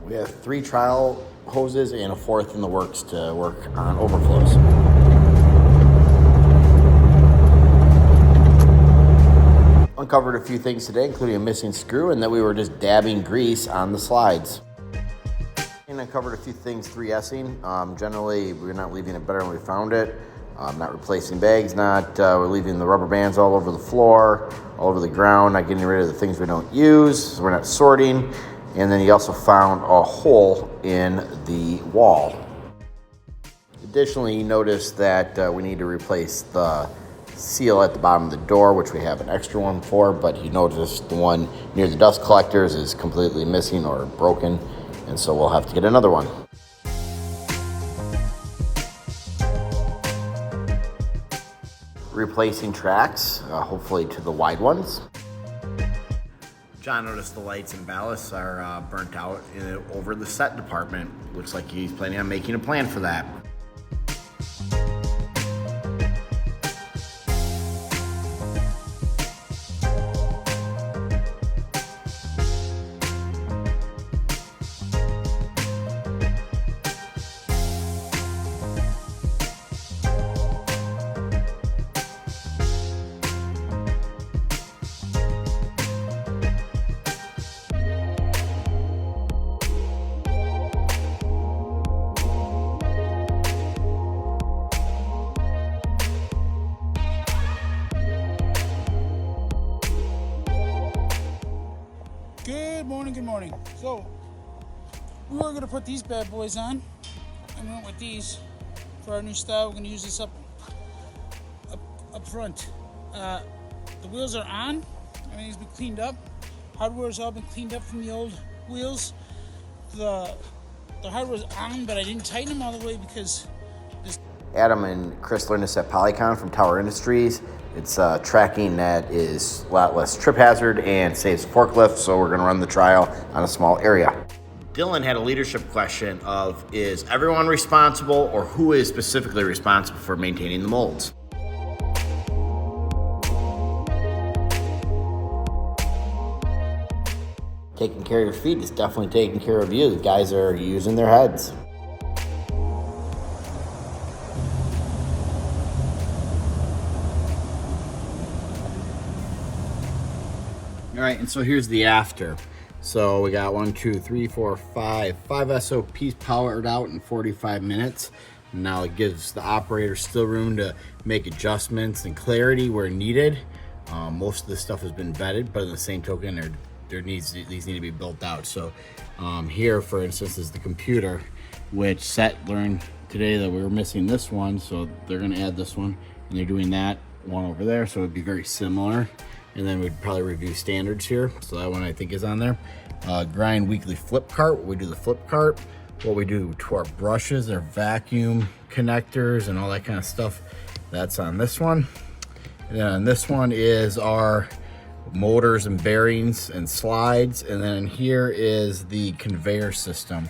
We have 3 trial hoses and a 4th in the works to work on overflows. Uncovered a few things today, including a missing screw and that we were just dabbing grease on the slides. And uncovered a few things 3S'ing. Generally, we're not leaving it better than we found it. Not replacing bags, we're leaving the rubber bands all over the floor, all over the ground, not getting rid of the things we don't use, so we're not sorting. And then he also found a hole in the wall. Additionally, he noticed that we need to replace the seal at the bottom of the door, which we have an extra one for, but he noticed the one near the dust collectors is completely missing or broken, and so we'll have to get another one. Replacing tracks, hopefully to the wide ones. John noticed the lights and ballasts are burnt out over the set department. Looks like he's planning on making a plan for that. Good morning. So, we are going to put these bad boys on. And we went with these for our new style. We're going to use this up front. The wheels are on. Everything's been cleaned up. Hardware's all been cleaned up from the old wheels. The hardware's on, but I didn't tighten them all the way because Adam and Chris learned this at Polycon from Tower Industries. It's tracking that is a lot less trip hazard and saves forklift, so we're going to run the trial on a small area. Dylan had a leadership question of, is everyone responsible or who is specifically responsible for maintaining the molds? Taking care of your feet is definitely taking care of you. The guys are using their heads. All right, and so here's the after. So we got 5 SOPs powered out in 45 minutes. Now it gives the operator still room to make adjustments and clarity where needed. Most of this stuff has been vetted, but in the same token, these need to be built out. So here, for instance, is the computer, which Set learned today that we were missing this one, so they're going to add this one, and they're doing that one over there, so it'd be very similar. And then we'd probably review standards here. So that one I think is on there. Grind weekly flip cart, we do the flip cart. What we do to our brushes, our vacuum connectors and all that kind of stuff, that's on this one. And then on this one is our motors and bearings and slides. And then here is the conveyor system.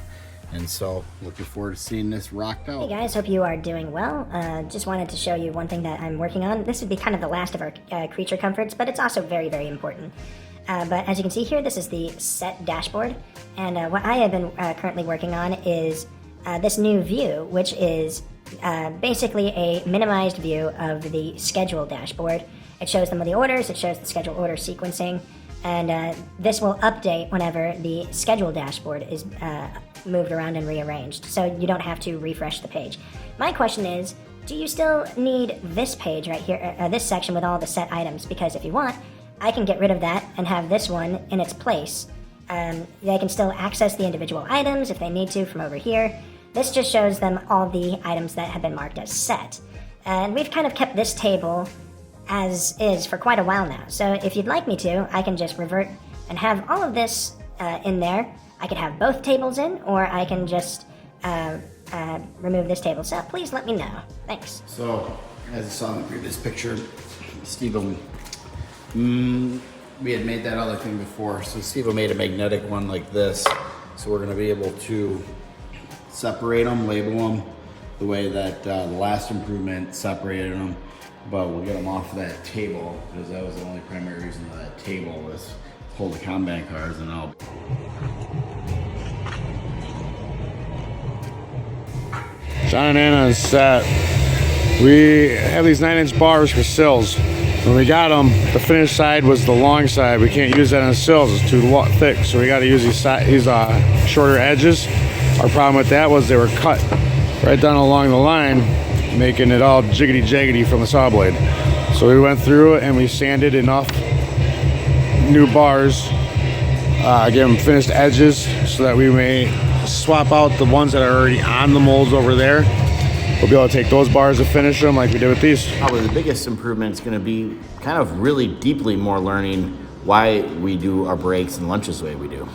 And so looking forward to seeing this rocked out. Hey guys, hope you are doing well. Just wanted to show you one thing that I'm working on. This would be kind of the last of our creature comforts, but it's also very, very important. But as you can see here, this is the Set dashboard. And what I have been currently working on is this new view, which is basically a minimized view of the schedule dashboard. It shows them the orders, it shows the schedule order sequencing, and this will update whenever the schedule dashboard is moved around and rearranged, so you don't have to refresh the page. My question is, do you still need this page right here, this section with all the set items? Because if you want, I can get rid of that and have this one in its place. They can still access the individual items if they need to from over here. This just shows them all the items that have been marked as set. And we've kind of kept this table as is for quite a while now. So if you'd like me to, I can just revert and have all of this in there. I could have both tables in, or I can just remove this table. So please let me know. Thanks. So, as you saw in the previous picture, Steve, we had made that other thing before. So Steve made a magnetic one like this. So we're gonna be able to separate them, label them the way that the last improvement separated them. But we'll get them off of that table, because that was the only primary reason that table was hold the Kanban cards, and I'll John and Anna and Set. We have these 9-inch bars for sills. When we got them, the finished side was the long side. We can't use that on sills; it's too thick. So we got to use these shorter edges. Our problem with that was they were cut right down along the line, making it all jiggity jaggedy from the saw blade. So we went through it and we sanded enough new bars, give them finished edges, so that we may swap out the ones that are already on the molds over there. We'll be able to take those bars and finish them like we did with these. Probably the biggest improvement is going to be kind of really deeply more learning why we do our breaks and lunches the way we do.